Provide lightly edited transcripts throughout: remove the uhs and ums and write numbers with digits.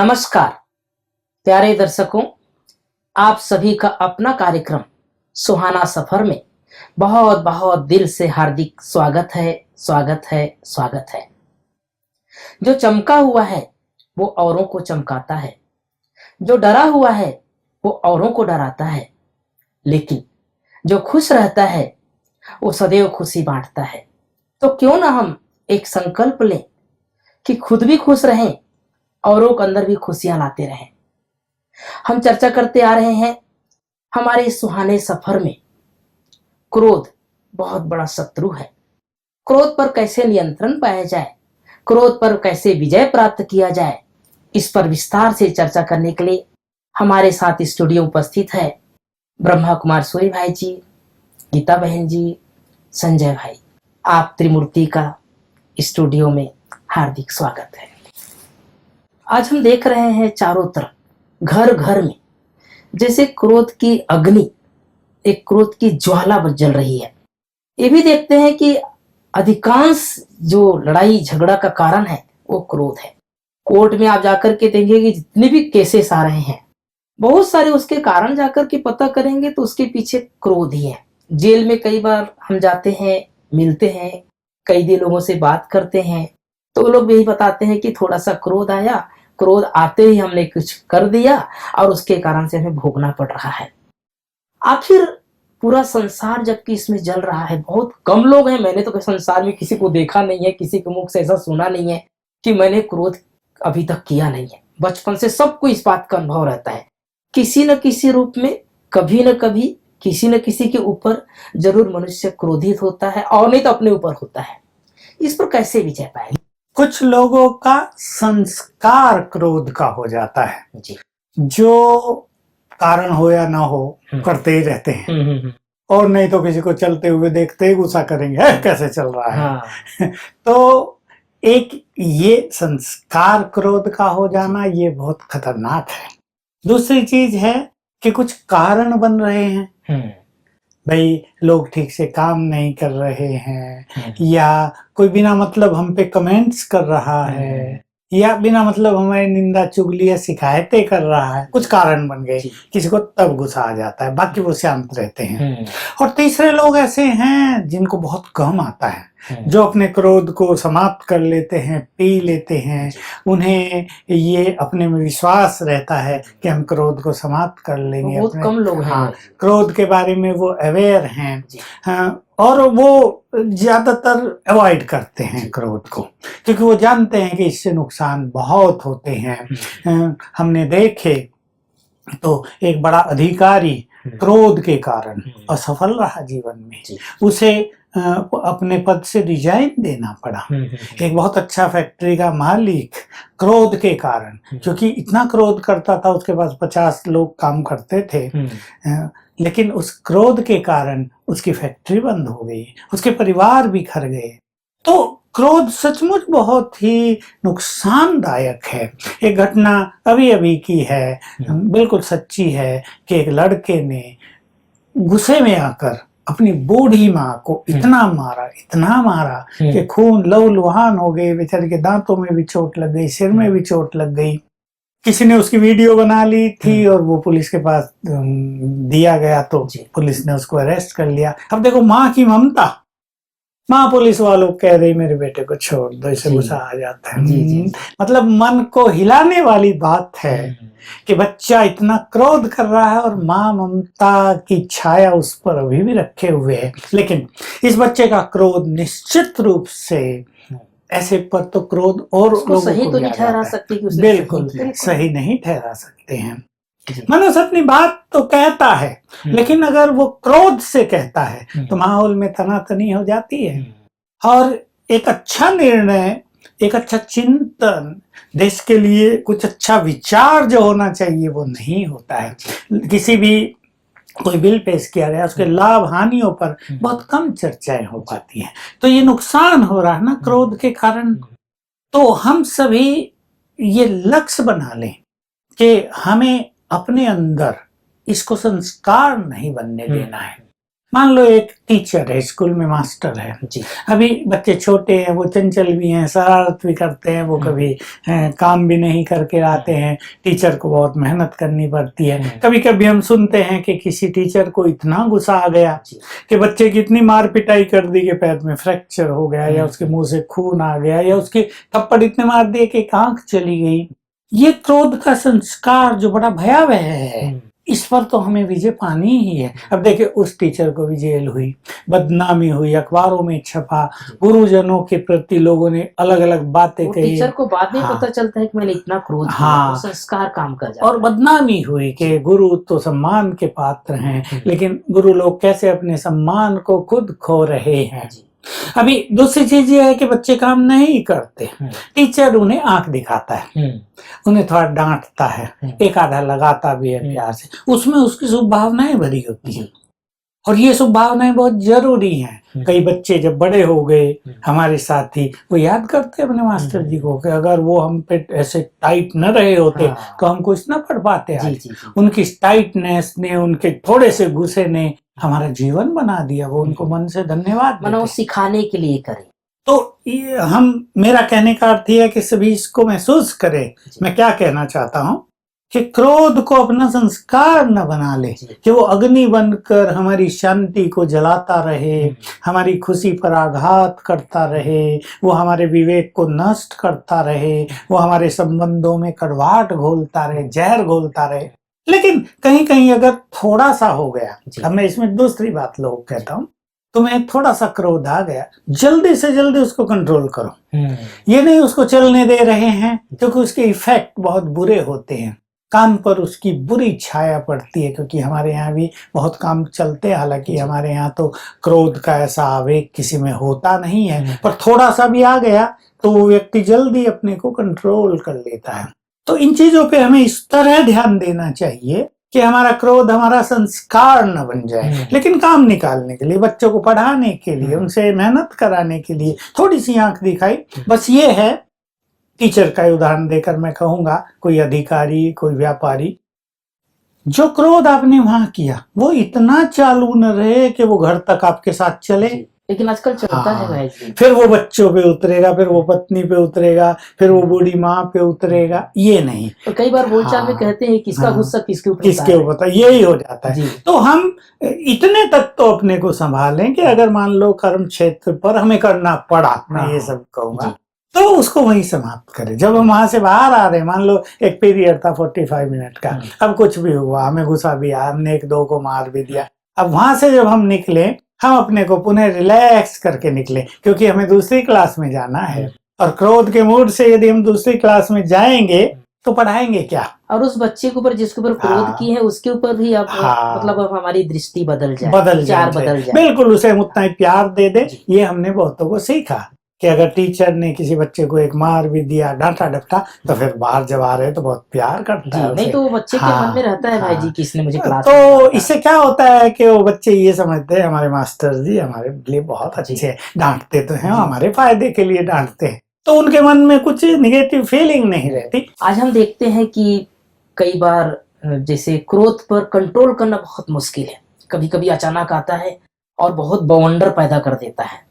नमस्कार प्यारे दर्शकों, आप सभी का अपना कार्यक्रम सुहाना सफर में बहुत बहुत दिल से हार्दिक स्वागत है। स्वागत है, स्वागत है। जो चमका हुआ है वो औरों को चमकाता है, जो डरा हुआ है वो औरों को डराता है, लेकिन जो खुश रहता है वो सदैव खुशी बांटता है। तो क्यों ना हम एक संकल्प लें कि खुद भी खुश रहें, औरों के अंदर भी खुशियां लाते रहें। हम चर्चा करते आ रहे हैं हमारे इस सुहाने सफर में क्रोध बहुत बड़ा शत्रु है। क्रोध पर कैसे नियंत्रण पाया जाए, क्रोध पर कैसे विजय प्राप्त किया जाए, इस पर विस्तार से चर्चा करने के लिए हमारे साथ स्टूडियो उपस्थित है ब्रह्मा कुमार सूर्य भाई जी, गीता बहन जी, संजय भाई। आप त्रिमूर्ति का स्टूडियो में हार्दिक स्वागत है। आज हम देख रहे हैं चारों तरफ घर घर में जैसे क्रोध की अग्नि, एक क्रोध की ज्वाला जल रही है। ये भी देखते हैं कि अधिकांश जो लड़ाई झगड़ा का कारण है वो क्रोध है। कोर्ट में आप जाकर के देखेंगे कि जितने भी केसेस आ रहे हैं, बहुत सारे उसके कारण जाकर के पता करेंगे तो उसके पीछे क्रोध ही है। जेल में कई बार हम जाते हैं, मिलते हैं, कैदी लोगों से बात करते हैं तो वो लोग भी यही बताते हैं कि थोड़ा सा क्रोध आया, क्रोध आते ही हमने कुछ कर दिया और उसके कारण से हमें भोगना पड़ रहा है। आखिर पूरा संसार जबकि इसमें जल रहा है, बहुत कम लोग हैं, मैंने तो संसार में किसी को देखा नहीं है, किसी के मुख से ऐसा सुना नहीं है कि मैंने क्रोध अभी तक किया नहीं है। बचपन से सबको इस बात का अनुभव रहता है, किसी न किसी रूप में कभी न कभी किसी न किसी के ऊपर जरूर मनुष्य क्रोधित होता है, और नहीं तो अपने ऊपर होता है। इस पर कैसे विजय पाएंगे? कुछ लोगों का संस्कार क्रोध का हो जाता है जी। जो कारण हो या ना हो करते ही रहते हैं। और नहीं तो किसी को चलते हुए देखते ही गुस्सा करेंगे, है कैसे चल रहा है। हाँ। तो एक ये संस्कार क्रोध का हो जाना ये बहुत खतरनाक है। दूसरी चीज है कि कुछ कारण बन रहे हैं, भाई लोग ठीक से काम नहीं कर रहे हैं, या कोई बिना मतलब हम पे कमेंट्स कर रहा है, या बिना मतलब हमारी निंदा चुगली या शिकायतें कर रहा है। कुछ कारण बन गए, किसी को तब गुस्सा आ जाता है, बाकी वो शांत रहते हैं। और तीसरे लोग ऐसे हैं जिनको बहुत कम आता है, जो अपने क्रोध को समाप्त कर लेते हैं, पी लेते हैं। उन्हें ये अपने में विश्वास रहता है कि हम क्रोध को समाप्त कर लेंगे। बहुत कम लोग हैं। हाँ, क्रोध के बारे में वो अवेयर हैं। हाँ, और वो ज्यादातर अवॉइड करते हैं क्रोध को, क्योंकि वो जानते हैं कि इससे नुकसान बहुत होते हैं। हमने देखे तो एक बड़ा अधिकारी क्रोध के कारण असफल रहा जीवन में, उसे अपने पद से रिजाइन देना पड़ा। एक बहुत अच्छा फैक्ट्री का मालिक क्रोध के कारण, क्योंकि इतना क्रोध करता था, उसके पास 50 लोग काम करते थे, लेकिन उस क्रोध के कारण उसकी फैक्ट्री बंद हो गई, उसके परिवार बिखर गए। तो क्रोध सचमुच बहुत ही नुकसानदायक है। एक घटना अभी अभी की है, बिल्कुल सच्ची है, कि एक लड़के ने गुस्से में आकर अपनी बूढ़ी माँ को इतना मारा कि खून लहूलुहान हो गए। बेचारे के दांतों में भी चोट लग गई, सिर में भी चोट लग गई। किसी ने उसकी वीडियो बना ली थी और वो पुलिस के पास दिया गया, तो पुलिस ने उसको अरेस्ट कर लिया। अब देखो माँ की ममता, माँ पुलिस वालों कह रही मेरे बेटे को छोड़ दो, इसे गुस्सा आ जाता है। मतलब मन को हिलाने वाली बात है कि बच्चा इतना क्रोध कर रहा है और माँ ममता की छाया उस पर अभी भी रखे हुए है। लेकिन इस बच्चे का क्रोध निश्चित रूप से ऐसे पर तो क्रोध और लोगों सही को तो नहीं ठहरा सकती, बिल्कुल सही नहीं ठहरा सकते हैं। मनुष्य अपनी बात तो कहता है, लेकिन अगर वो क्रोध से कहता है तो माहौल में तनातनी हो जाती है, और एक अच्छा निर्णय, एक अच्छा चिंतन, देश के लिए कुछ अच्छा विचार जो होना चाहिए वो नहीं होता है। किसी भी कोई बिल पेश किया गया, उसके लाभ हानियों पर बहुत कम चर्चाएं हो पाती हैं। तो ये नुकसान हो रहा है ना क्रोध के कारण। तो हम सभी ये लक्ष्य बना लें कि हमें अपने अंदर इसको संस्कार नहीं बनने देना है। मान लो एक टीचर है, स्कूल में मास्टर है जी अभी बच्चे छोटे हैं, वो चंचल भी हैं, शरारत भी करते हैं, वो कभी काम भी नहीं करके आते हैं, टीचर को बहुत मेहनत करनी पड़ती है। कभी कभी हम सुनते हैं कि किसी टीचर को इतना गुस्सा आ गया जी कि बच्चे की इतनी मार पिटाई कर दी कि पैर में फ्रैक्चर हो गया, या उसके मुंह से खून आ गया, या उसके थप्पड़ इतने मार दिए कि एक आंख चली गई। ये क्रोध का संस्कार जो बड़ा भयावह है, इस पर तो हमें विजय पानी ही है। अब देखिए, उस टीचर को भी जेल हुई, बदनामी हुई, अखबारों में छपा, गुरुजनों के प्रति लोगों ने अलग अलग बातें वो कही। टीचर को बाद में हाँ। पता चलता है कि मैंने इतना क्रोध किया, हाँ। वो संस्कार काम कर जाता और बदनामी हुई कि गुरु तो सम्मान के पात्र हैं, लेकिन गुरु लोग कैसे अपने सम्मान को खुद खो रहे हैं। जी अभी दूसरी चीज ये है कि बच्चे काम नहीं करते, टीचर उन्हें आंख दिखाता है, उन्हें थोड़ा डांटता है, एक आधा लगाता भी है प्यार से, उसमें उसकी शुभ भावनाएं भरी होती हैं, और ये शुभ भावनाएं बहुत जरूरी हैं। कई बच्चे जब बड़े हो गए, हमारे साथी, वो याद करते अपने मास्टर जी को कि अगर वो हम पे ऐसे टाइट न रहे होते तो हम कुछ न पढ़ पाते आज। उनकी टाइटनेस ने, उनके थोड़े से गुस्से ने हमारा जीवन बना दिया। वो उनको मन से धन्यवाद मानो देते। सिखाने के लिए करें। तो ये हम, मेरा कहने का अर्थ ये है कि सभी इसको महसूस करें। मैं क्या कहना चाहता हूँ कि क्रोध को अपना संस्कार न बना ले, कि वो अग्नि बनकर हमारी शांति को जलाता रहे, हमारी खुशी पर आघात करता रहे, वो हमारे विवेक को नष्ट करता रहे, वो हमारे संबंधों में कड़वाहट घोलता रहे, जहर घोलता रहे। लेकिन कहीं कहीं अगर थोड़ा सा हो गया, अब मैं इसमें दूसरी बात लोग कहता हूँ, तुम्हें थोड़ा सा क्रोध आ गया, जल्दी से जल्दी उसको कंट्रोल करो। ये नहीं उसको चलने दे रहे हैं, क्योंकि उसके इफेक्ट बहुत बुरे होते हैं, काम पर उसकी बुरी छाया पड़ती है। क्योंकि हमारे यहाँ भी बहुत काम चलते हैं, हालांकि हमारे यहाँ तो क्रोध का ऐसा आवेग किसी में होता नहीं है, पर थोड़ा सा भी आ गया तो वो व्यक्ति जल्दी अपने को कंट्रोल कर लेता है। तो इन चीजों पे हमें इस तरह ध्यान देना चाहिए कि हमारा क्रोध हमारा संस्कार न बन जाए। लेकिन काम निकालने के लिए, बच्चों को पढ़ाने के लिए, उनसे मेहनत कराने के लिए थोड़ी सी आंख दिखाई, बस ये है। टीचर का उदाहरण देकर मैं कहूंगा, कोई अधिकारी, कोई व्यापारी, जो क्रोध आपने वहां किया वो इतना चालू न रहे कि वो घर तक आपके साथ चले। लेकिन आजकल चलता है भाई जी। फिर वो बच्चों पे उतरेगा, फिर वो पत्नी पे उतरेगा, फिर वो बूढ़ी माँ पे उतरेगा, ये नहीं। तो कई बार बोलचाल में कहते हैं किसका गुस्सा किसके ऊपर, यही हो जाता है। तो हम इतने तक तो अपने को संभालें कि अगर मान लो कर्म क्षेत्र पर हमें करना पड़ा, मैं ये सब कहूंगा, तो उसको वहीं समाप्त करें। जब हम वहां से बाहर आ रहे हैं, मान लो एक पीरियड था 45 मिनट का, अब कुछ भी हुआ, हमें गुस्सा भी आया, हमने एक दो को मार भी दिया, अब वहां से जब हम निकले, हम अपने को पुनः रिलैक्स करके निकले, क्योंकि हमें दूसरी क्लास में जाना है। और क्रोध के मूड से यदि हम दूसरी क्लास में जाएंगे तो पढ़ाएंगे क्या? और उस बच्चे के ऊपर जिसके ऊपर क्रोध की है उसके ऊपर भी अब मतलब अब हमारी दृष्टि बदल जाए। बिल्कुल, उसे हम उतना ही प्यार दे दे। ये हमने बहुतों को सीखा कि अगर टीचर ने किसी बच्चे को एक मार भी दिया, डांटा डपटा, तो फिर बाहर जब आ रहे तो बहुत प्यार करता है। नहीं तो वो बच्चे के मन में रहता है भाई जी किसने मुझे क्लास तो इससे क्या होता है कि वो बच्चे ये समझते हैं हमारे मास्टर जी हमारे लिए बहुत अच्छे हैं, डांटते तो हैं, हमारे फायदे के लिए डांटते हैं, तो उनके मन में कुछ निगेटिव फीलिंग नहीं रहती। आज हम देखते हैं कि कई बार जैसे क्रोध पर कंट्रोल करना बहुत मुश्किल है, कभी कभी अचानक आता है और बहुत बवंडर पैदा कर देता है।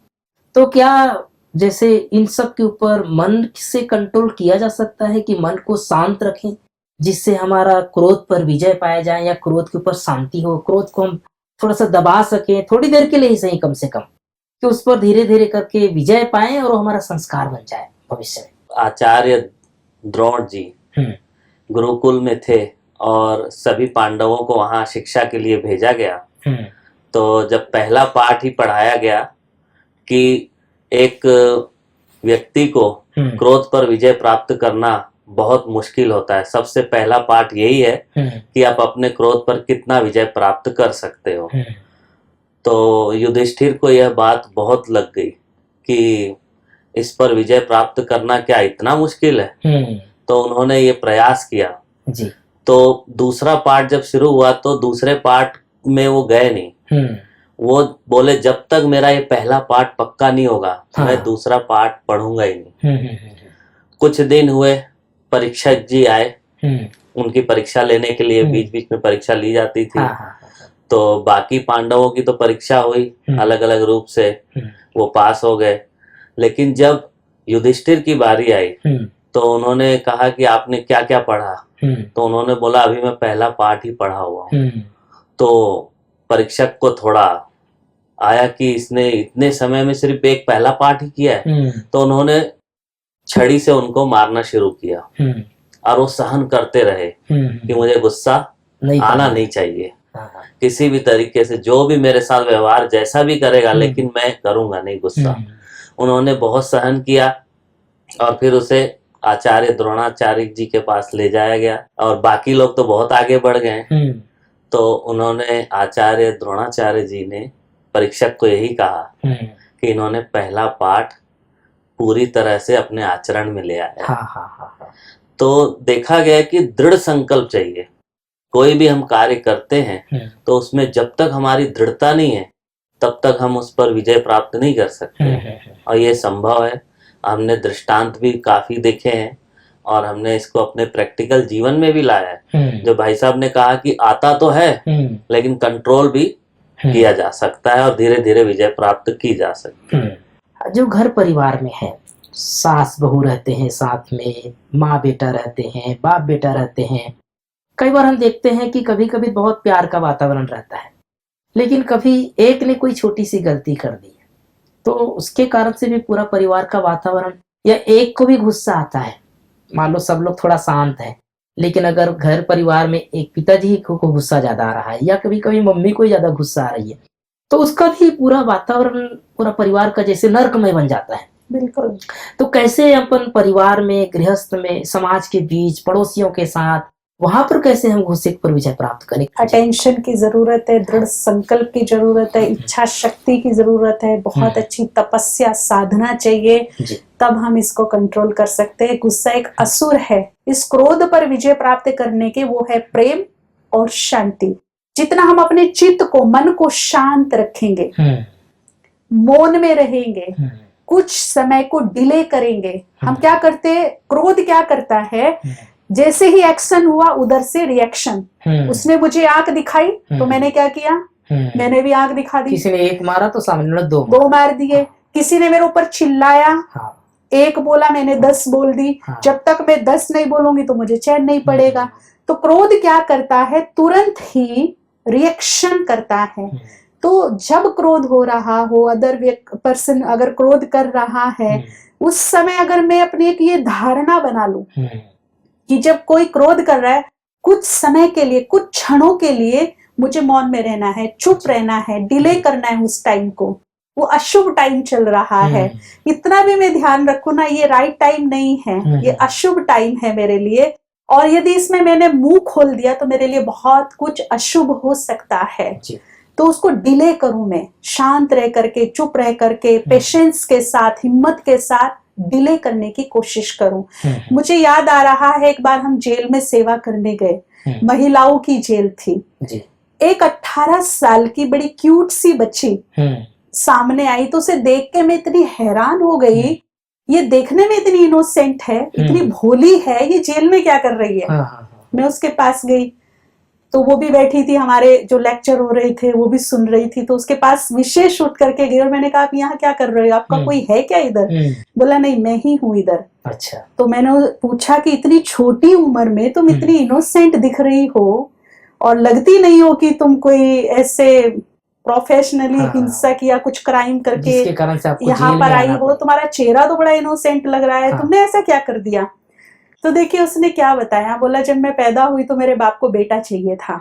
तो क्या जैसे इन सब के ऊपर मन से कंट्रोल किया जा सकता है कि मन को शांत रखें, जिससे हमारा क्रोध पर विजय पाया जाए, या क्रोध के ऊपर शांति हो, क्रोध को हम थोड़ा सा दबा सकें, थोड़ी देर के लिए ही सही, कम से कम, कि उस पर धीरे धीरे करके विजय पाएं और हमारा संस्कार बन जाए भविष्य में। आचार्य द्रोण जी गुरुकुल में थे और सभी पांडवों को वहां शिक्षा के लिए भेजा गया। तो जब पहला पाठ ही पढ़ाया गया कि एक व्यक्ति को क्रोध पर विजय प्राप्त करना बहुत मुश्किल होता है, सबसे पहला पाठ यही है कि आप अपने क्रोध पर कितना विजय प्राप्त कर सकते हो। तो युधिष्ठिर को यह बात बहुत लग गई कि इस पर विजय प्राप्त करना क्या इतना मुश्किल है। तो उन्होंने ये प्रयास किया जी। तो दूसरा पाठ जब शुरू हुआ तो दूसरे पाठ में वो गए नहीं। वो बोले जब तक मेरा ये पहला पाठ पक्का नहीं होगा मैं दूसरा पाठ पढ़ूंगा ही नहीं। कुछ दिन हुए, परीक्षक जी आए, उनकी परीक्षा लेने के लिए बीच बीच में परीक्षा ली जाती थी। तो बाकी पांडवों की तो परीक्षा हुई अलग अलग रूप से, वो पास हो गए। लेकिन जब युधिष्ठिर की बारी आई तो उन्होंने कहा कि आपने क्या क्या पढ़ा, तो उन्होंने बोला अभी मैं पहला पाठ ही पढ़ा हुआ हूँ। तो परीक्षक को थोड़ा आया कि इसने इतने समय में सिर्फ एक पहला पाठ ही किया है, तो उन्होंने छड़ी से उनको मारना शुरू किया और वो सहन करते रहे कि मुझे गुस्सा आना नहीं चाहिए, किसी भी तरीके से जो भी मेरे साथ व्यवहार जैसा भी करेगा लेकिन मैं करूंगा नहीं गुस्सा। उन्होंने बहुत सहन किया और फिर उसे आचार्य द्रोणाचार्य जी के पास ले जाया गया और बाकी लोग तो बहुत आगे बढ़ गए। तो उन्होंने आचार्य द्रोणाचार्य जी ने परीक्षक को यही कहा कि इन्होंने पहला पाठ पूरी तरह से अपने आचरण में ले आया। तो देखा गया कि दृढ़ संकल्प चाहिए। कोई भी हम कार्य करते हैं तो उसमें जब तक हमारी दृढ़ता नहीं है तब तक हम उस पर विजय प्राप्त नहीं कर सकते। और ये संभव है, हमने दृष्टांत भी काफी देखे हैं और हमने इसको अपने प्रैक्टिकल जीवन में भी लाया है। जो भाई साहब ने कहा कि आता तो है लेकिन कंट्रोल भी किया जा सकता है और धीरे धीरे विजय प्राप्त की जा सकती है। जो घर परिवार में है, सास बहू रहते हैं साथ में, माँ बेटा रहते हैं, बाप बेटा रहते हैं, कई बार हम देखते हैं कि कभी कभी बहुत प्यार का वातावरण रहता है, लेकिन कभी एक ने कोई छोटी सी गलती कर दी तो उसके कारण से भी पूरा परिवार का वातावरण, या एक को भी गुस्सा आता है, मान लो सब लोग थोड़ा शांत है, लेकिन अगर घर परिवार में एक पिताजी को गुस्सा ज्यादा आ रहा है या कभी कभी मम्मी को ही ज्यादा गुस्सा आ रही है, तो उसका भी पूरा वातावरण पूरा परिवार का जैसे नर्कमय बन जाता है। बिल्कुल। तो कैसे अपन परिवार में, गृहस्थ में, समाज के बीच, पड़ोसियों के साथ, वहां पर कैसे हम गुस्से पर विजय प्राप्त करें? अटेंशन की जरूरत है, दृढ़ संकल्प की जरूरत है, इच्छा शक्ति की जरूरत है, बहुत अच्छी तपस्या साधना चाहिए, तब हम इसको कंट्रोल कर सकते हैं। गुस्सा एक असुर है। इस क्रोध पर विजय प्राप्त करने के वो है प्रेम और शांति। जितना हम अपने चित्त को, मन को शांत रखेंगे, मौन में रहेंगे, कुछ समय को डिले करेंगे। हम क्या करते हैं, क्रोध क्या करता है, जैसे ही एक्शन हुआ उधर से रिएक्शन। उसने मुझे आंख दिखाई तो मैंने क्या किया, मैंने भी आंख दिखा दी। किसी ने एक मारा तो सामने वाला दो मार दिए। किसी ने मेरे ऊपर चिल्लाया, एक बोला, मैंने 10 बोल दी। जब तक मैं 10 नहीं बोलूंगी तो मुझे चैन नहीं पड़ेगा। तो क्रोध क्या करता है, तुरंत ही रिएक्शन करता है। तो जब क्रोध हो रहा हो, अदर पर्सन अगर क्रोध कर रहा है, उस समय अगर मैं अपनी एक ये धारणा बना लूं कि जब कोई क्रोध कर रहा है, कुछ समय के लिए, कुछ क्षणों के लिए मुझे मौन में रहना है, चुप रहना है, डिले करना है उस टाइम को। वो अशुभ टाइम चल रहा है, इतना भी मैं ध्यान रखूं ना, ये राइट टाइम नहीं है, ये अशुभ टाइम है मेरे लिए। और यदि इसमें मैंने मुंह खोल दिया तो मेरे लिए बहुत कुछ अशुभ हो सकता है। तो उसको डिले करूं, मैं शांत रह करके, चुप रह करके, पेशेंस के साथ, हिम्मत के साथ डिले करने की कोशिश करूं। मुझे याद आ रहा है, एक बार हम जेल में सेवा करने गए, महिलाओं की जेल थी। एक 18 साल की बड़ी क्यूट सी बच्ची सामने आई, तो उसे देख के मैं इतनी हैरान हो गई, ये देखने में इतनी इनोसेंट है, इतनी भोली है, ये जेल में क्या कर रही है। मैं उसके पास गई तो वो भी बैठी थी, हमारे जो लेक्चर हो रहे थे वो भी सुन रही थी। तो उसके पास विशेष उठ करके गई और मैंने कहा, आप यहाँ क्या कर रहे हो, आपका कोई है क्या इधर? बोला, नहीं, मैं ही हूँ इधर। अच्छा। तो मैंने पूछा कि इतनी छोटी उम्र में तुम इतनी इनोसेंट दिख रही हो और लगती नहीं हो कि तुम कोई ऐसे प्रोफेशनली हिंसक या कुछ क्राइम करके यहाँ पर आई हो, तुम्हारा चेहरा तो बड़ा इनोसेंट लग रहा है, तुमने ऐसा क्या कर दिया? तो देखिए उसने क्या बताया, बोला, जब मैं पैदा हुई तो मेरे बाप को बेटा चाहिए था,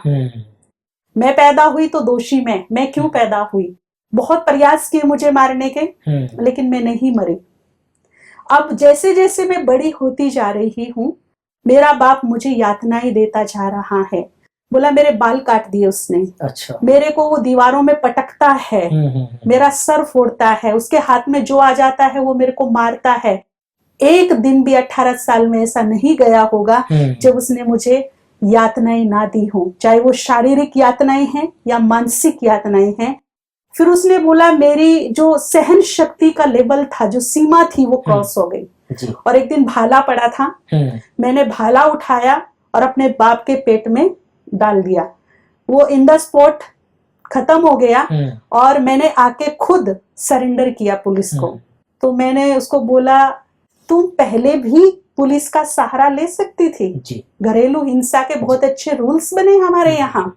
मैं पैदा हुई तो दोषी मैं क्यों पैदा हुई, बहुत प्रयास किए मुझे मारने के, लेकिन मैं नहीं मरी। अब जैसे जैसे मैं बड़ी होती जा रही हूँ, मेरा बाप मुझे यातनाएं देता जा रहा है। बोला, मेरे बाल काट दिए उसने। अच्छा। मेरे को वो दीवारों में पटकता है, मेरा सर फोड़ता है, उसके हाथ में जो आ जाता है वो मेरे को मारता है। एक दिन भी 18 साल में ऐसा नहीं गया होगा जब उसने मुझे यातनाएं ना दी हो, चाहे वो शारीरिक यातनाएं हैं या मानसिक यातनाएं हैं। फिर उसने बोला, मेरी जो सहन शक्ति का लेवल था, जो सीमा थी, वो क्रॉस हो गई। और एक दिन भाला पड़ा था, मैंने भाला उठाया और अपने बाप के पेट में डाल दिया। वो इन द स्पॉट खत्म हो गया और मैंने आके खुद सरेंडर किया पुलिस को। तो मैंने उसको बोला तुम पहले भी पुलिस का सहारा ले सकती थी जी। घरेलू हिंसा के बहुत अच्छे रूल्स बने हमारे यहाँ,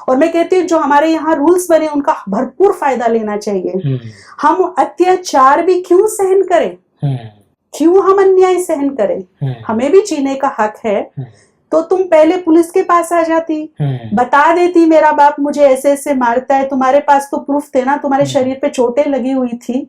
और मैं कहती हूँ जो हमारे यहाँ रूल्स बने उनका भरपूर फायदा लेना चाहिए। हम अत्याचार भी क्यों सहन करें, क्यों हम अन्याय सहन करें, हमें भी जीने का हक है। तो तुम पहले पुलिस के पास आ जाती, बता देती मेरा बाप मुझे ऐसे ऐसे मारता है, तुम्हारे पास तो प्रूफ थे ना, तुम्हारे शरीर पे चोटें लगी हुई थी,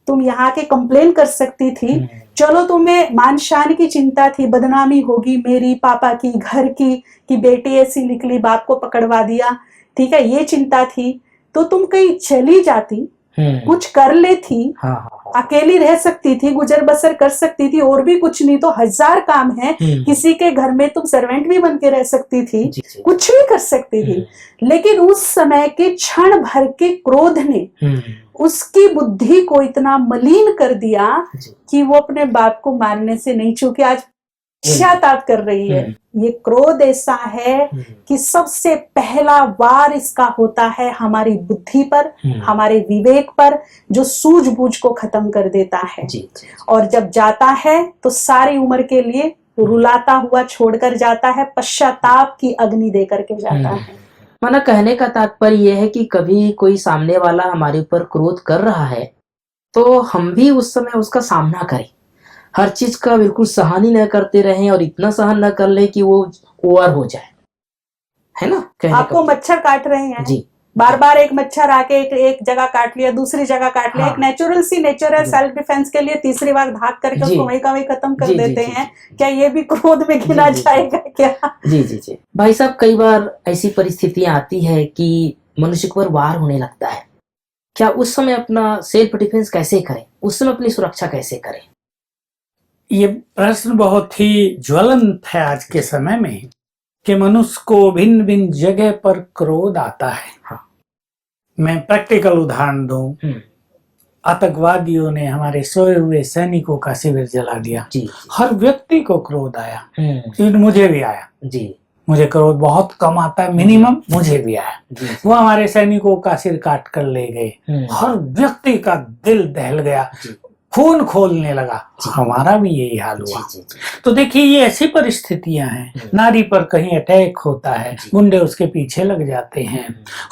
तुम यहाँ के कंप्लेन कर सकती थी। चलो तुम्हें मान शान की चिंता थी, बदनामी होगी मेरी, पापा की, घर की, कि बेटी ऐसी निकली, बाप को पकड़वा दिया, ठीक है, ये चिंता थी। तो तुम कहीं चली जाती, कुछ कर लेती, अकेली रह सकती थी, गुजर बसर कर सकती थी, और भी कुछ नहीं तो 1000 काम है, किसी के घर में तुम सर्वेंट भी बन के रह सकती थी, कुछ भी कर सकती थी। लेकिन उस समय के क्षण भर के क्रोध ने उसकी बुद्धि को इतना मलिन कर दिया कि वो अपने बाप को मारने से नहीं चूकी, आज पश्चाताप कर रही है। ये क्रोध ऐसा है कि सबसे पहला वार इसका होता है हमारी बुद्धि पर, हमारे विवेक पर, जो सूझबूझ को खत्म कर देता है। और जब जाता है तो सारी उम्र के लिए रुलाता हुआ छोड़कर जाता है, पश्चाताप की अग्नि देकर के जाता है। माना कहने का तात्पर्य यह है कि कभी कोई सामने वाला हमारे ऊपर क्रोध कर रहा है तो हम भी उस समय उसका सामना करें, हर चीज का बिल्कुल सहन ही न करते रहें और इतना सहन न कर ले कि वो ओवर हो जाए, है ना। आपको मच्छर काट रहे हैं जी, बार बार, एक मच्छर आके एक जगह काट लिया, दूसरी जगह काट लिया, एक नेचुरल सी नेचर है सेल्फ डिफेंस के लिए, तीसरी बार भाग करके उसको वही का वही खत्म कर देते हैं। क्या ये भी क्रोध में गिना जाएगा क्या? जी जी जी भाई साहब, कई बार ऐसी परिस्थितियां आती है कि मनुष्य पर वार होने लगता है, क्या उस समय अपना सेल्फ डिफेंस कैसे करें, उस समय अपनी सुरक्षा कैसे करें? ये प्रश्न बहुत ही ज्वलंत है आज के समय में कि मनुष्य को भिन्न भिन्न जगह पर क्रोध आता है। हाँ। मैं प्रैक्टिकल उदाहरण दूं, आतंकवादियों ने हमारे सोए हुए सैनिकों का शिविर जला दिया। जी। हर व्यक्ति को क्रोध आया, मुझे भी आया। जी। मुझे क्रोध बहुत कम आता है, मिनिमम मुझे भी आया। वो हमारे सैनिकों का सिर काट कर ले गए, हर व्यक्ति का दिल दहल गया, खून खोलने लगा, हमारा भी यही हाल हुआ। तो देखिए ये ऐसी परिस्थितियां हैं, नारी पर कहीं अटैक होता है, गुंडे उसके पीछे लग जाते हैं,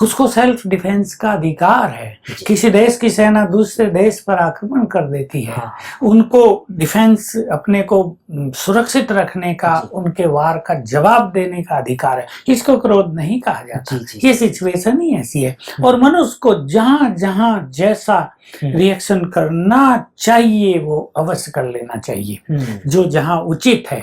उसको सेल्फ डिफेंस का अधिकार है। किसी देश की सेना दूसरे देश पर आक्रमण कर देती है, उनको डिफेंस, अपने को सुरक्षित रखने का, उनके वार का जवाब देने का अधिकार है। इसको क्रोध नहीं कहा जाता, ये सिचुएशन ही ऐसी है। और मनुष्य को जहां जहां जैसा रिएक्शन करना चाहिए वो अवश्य कर लेना चाहिए, जो जहां उचित है।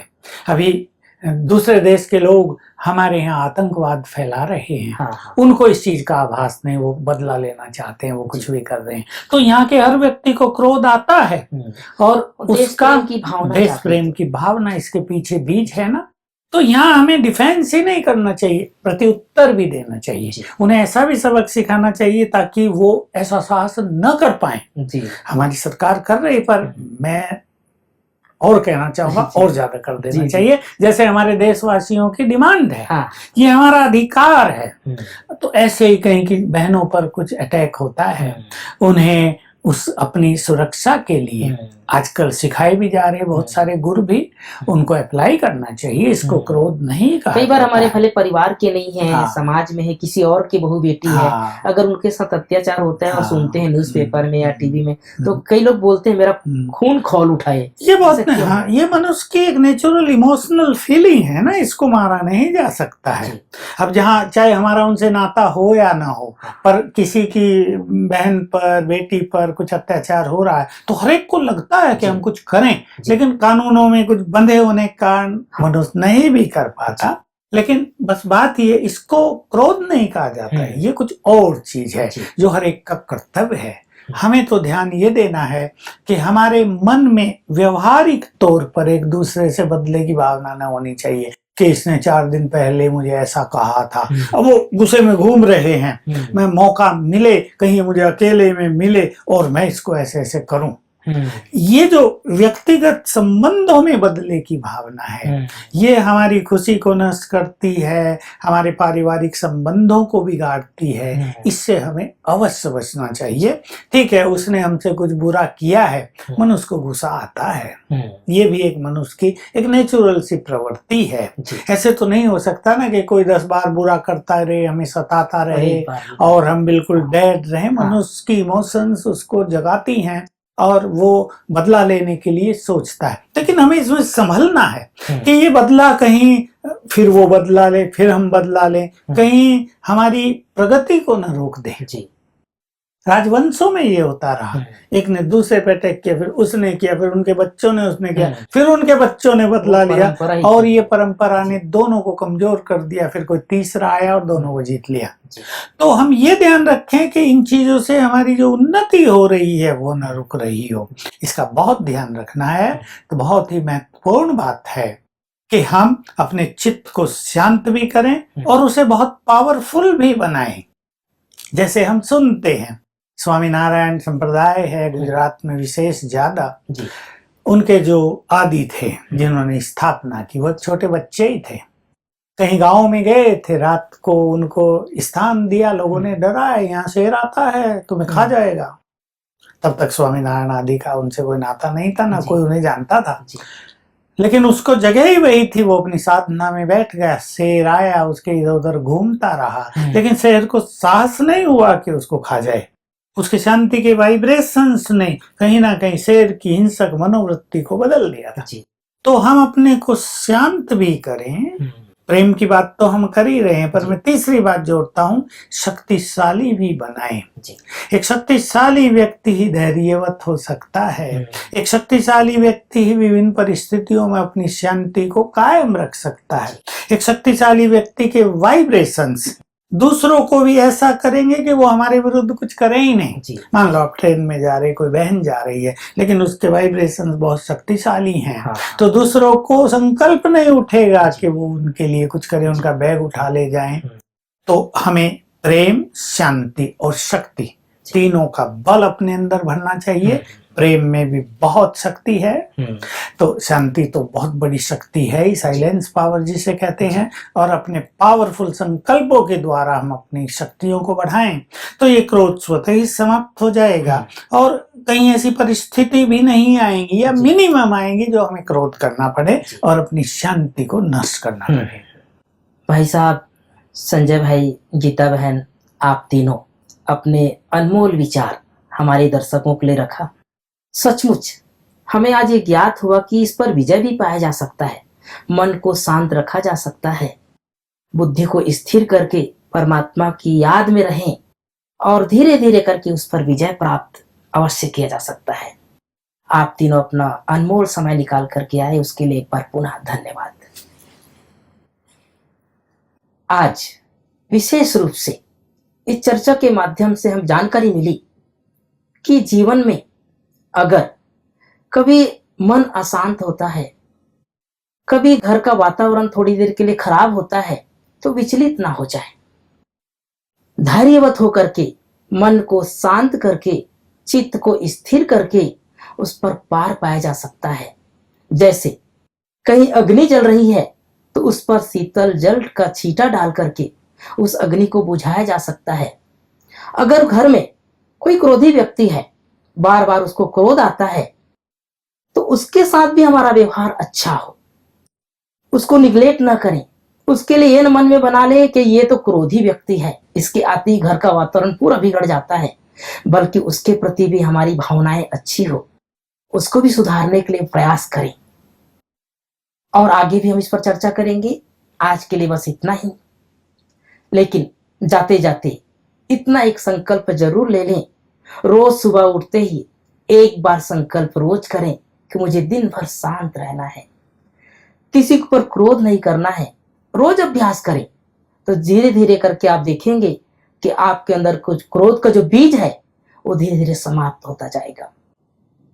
अभी दूसरे देश के लोग हमारे यहाँ आतंकवाद फैला रहे हैं, उनको इस चीज का आभास नहीं, वो बदला लेना चाहते हैं, वो कुछ भी कर रहे हैं। तो यहाँ के हर व्यक्ति को क्रोध आता है और उसका देश प्रेम की भावना इसके पीछे बीज है ना। तो यहाँ हमें डिफेंस ही नहीं करना चाहिए, प्रत्युत्तर भी देना चाहिए। उन्हें ऐसा भी सबक सिखाना चाहिए ताकि वो ऐसा साहस न कर पाए। हमारी सरकार कर रही, पर मैं और कहना चाहूंगा और ज्यादा कर देना चाहिए, जैसे हमारे देशवासियों की डिमांड है। ये हमारा अधिकार है। तो ऐसे ही कहीं की बहनों पर कुछ अटैक होता है, उन्हें उस अपनी सुरक्षा के लिए आजकल सिखाए भी जा रहे हैं बहुत सारे गुरु भी, उनको अप्लाई करना चाहिए। इसको क्रोध नहीं कहा। कई बार हमारे भले परिवार के नहीं है, समाज में है, किसी और की बहू बेटी है, अगर उनके साथ अत्याचार होता है और सुनते हैं न्यूज़पेपर में या टीवी में, तो कई लोग बोलते हैं मेरा खून खौल उठाए। ये बहुत ये मनुष्य की एक नेचुरल इमोशनल फीलिंग है ना, इसको मारा नहीं जा सकता है। अब जहाँ चाहे हमारा उनसे नाता हो या ना हो, पर किसी की बहन पर, बेटी पर कुछ अत्याचार हो रहा है तो हर एक को लगता है कि हम कुछ करें, लेकिन कानूनों में कुछ बंधे होने के कारण मनुष्य नहीं भी कर पाता। लेकिन बस बात ये, इसको क्रोध नहीं कहा जाता है, ये कुछ और चीज है जो हर एक का कर्तव्य है। हमें तो ध्यान ये देना है कि हमारे मन में व्यवहारिक तौर पर एक दूसरे से बदले की भावना न होनी चाहिए कि इसने 4 दिन पहले मुझे ऐसा कहा था, अब वो गुस्से में घूम रहे हैं, मैं मौका मिले, कहीं मुझे अकेले में मिले और मैं इसको ऐसे ऐसे करूं। ये जो व्यक्तिगत संबंधों में बदले की भावना है, ये हमारी खुशी को नष्ट करती है, हमारे पारिवारिक संबंधों को बिगाड़ती है। इससे हमें अवश्य बचना चाहिए। ठीक है, उसने हमसे कुछ बुरा किया है, मनुष्य को गुस्सा आता है, ये भी एक मनुष्य की एक नेचुरल सी प्रवृत्ति है। ऐसे तो नहीं हो सकता ना कि कोई 10 बार बुरा करता रहे, हमें सताता रहे और हम बिल्कुल डेड रहे। मनुष्य की इमोशंस उसको जगाती हैं और वो बदला लेने के लिए सोचता है। लेकिन हमें इसमें संभलना है कि ये बदला कहीं फिर वो बदला ले, फिर हम बदला ले, कहीं हमारी प्रगति को न रोक दे। राजवंशों में ये होता रहा, एक ने दूसरे पे अटैक किया, फिर उसने किया, फिर उनके बच्चों ने उसने किया, फिर उनके बच्चों ने बदला लिया और ये परंपरा ने दोनों को कमजोर कर दिया। फिर कोई तीसरा आया और दोनों को जीत लिया। तो हम ये ध्यान रखें कि इन चीजों से हमारी जो उन्नति हो रही है वो न रुक रही हो, इसका बहुत ध्यान रखना है। तो बहुत ही महत्वपूर्ण बात है कि हम अपने चित्त को शांत भी करें और उसे बहुत पावरफुल भी बनाएं। जैसे हम सुनते हैं, स्वामीनारायण संप्रदाय है गुजरात में विशेष ज्यादा, उनके जो आदि थे जिन्होंने स्थापना की, वो छोटे बच्चे ही थे। कहीं गांव में गए थे, रात को उनको स्थान दिया, लोगों ने डराया, यहाँ शेर आता है तुम्हें खा जाएगा। तब तक स्वामीनारायण आदि का उनसे कोई नाता नहीं था, ना कोई उन्हें जानता था। लेकिन उसको जगह ही वही थी, वो अपनी साधना में बैठ गया। शेर आया, उसके इधर उधर घूमता रहा, लेकिन शेर को साहस नहीं हुआ कि उसको खा जाए। उसके शांति के वाइब्रेशंस ने कहीं ना कहीं शेर की हिंसक मनोवृत्ति को बदल दिया था। तो हम अपने को शांत भी करें, प्रेम की बात तो हम कर ही रहे हैं, पर मैं तीसरी बात जोड़ता हूँ, शक्तिशाली भी बनाएं। एक शक्तिशाली व्यक्ति ही धैर्यवत हो सकता है। एक शक्तिशाली व्यक्ति ही विभिन्न परिस्थितियों में अपनी शांति को कायम रख सकता है। एक शक्तिशाली व्यक्ति के वाइब्रेशंस दूसरों को भी ऐसा करेंगे कि वो हमारे विरुद्ध कुछ करें ही नहीं। मान लो आप ट्रेन में जा रहे, कोई बहन जा रही है, लेकिन उसके वाइब्रेशन बहुत शक्तिशाली हैं, तो दूसरों को संकल्प नहीं उठेगा कि वो उनके लिए कुछ करें, उनका बैग उठा ले जाएं। तो हमें प्रेम, शांति और शक्ति तीनों का बल अपने अंदर भरना चाहिए। प्रेम में भी बहुत शक्ति है, तो शांति तो बहुत बड़ी शक्ति है, साइलेंस पावर जिसे कहते हैं। और अपने पावरफुल संकल्पों के द्वारा हम अपनी शक्तियों को बढ़ाएं तो ये क्रोध स्वतः ही समाप्त हो जाएगा और कहीं ऐसी परिस्थिति भी नहीं आएंगी या मिनिमम आएंगी जो हमें क्रोध करना पड़े और अपनी शांति को नष्ट करना पड़े। भाई साहब, संजय भाई, गीता बहन, आप तीनों अपने अनमोल विचार हमारे दर्शकों के लिए रखा। सचमुच हमें आज ये ज्ञात हुआ कि इस पर विजय भी पाया जा सकता है। मन को शांत रखा जा सकता है, बुद्धि को स्थिर करके परमात्मा की याद में रहें और धीरे धीरे करके उस पर विजय प्राप्त अवश्य किया जा सकता है। आप तीनों अपना अनमोल समय निकाल करके आए, उसके लिए एक बार पुनः धन्यवाद। आज विशेष रूप से इस चर्चा के माध्यम से हम जानकारी मिली कि जीवन में अगर कभी मन अशांत होता है, कभी घर का वातावरण थोड़ी देर के लिए खराब होता है, तो विचलित ना हो जाए। धैर्यवत होकर के, मन को शांत करके, चित्त को स्थिर करके उस पर पार पाया जा सकता है। जैसे कहीं अग्नि जल रही है तो उस पर शीतल जल का छींटा डाल करके उस अग्नि को बुझाया जा सकता है। अगर घर में कोई क्रोधी व्यक्ति है, बार बार उसको क्रोध आता है, तो उसके साथ भी हमारा व्यवहार अच्छा हो, उसको निगलेक्ट ना करें। उसके लिए ये मन में बना ले कि ये तो क्रोधी व्यक्ति है, इसके आते ही घर का वातावरण पूरा बिगड़ जाता है, बल्कि उसके प्रति भी हमारी भावनाएं अच्छी हो, उसको भी सुधारने के लिए प्रयास करें। और आगे भी हम इस पर चर्चा करेंगे। आज के लिए बस इतना ही, लेकिन जाते जाते इतना एक संकल्प जरूर ले लें, रोज सुबह उठते ही एक बार संकल्प रोज करें कि मुझे दिन भर शांत रहना है, किसी पर क्रोध नहीं करना है। रोज अभ्यास करें तो धीरे धीरे करके आप देखेंगे कि आपके अंदर कुछ क्रोध का जो बीज है वो धीरे धीरे समाप्त होता जाएगा।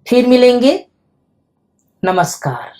फिर मिलेंगे। नमस्कार।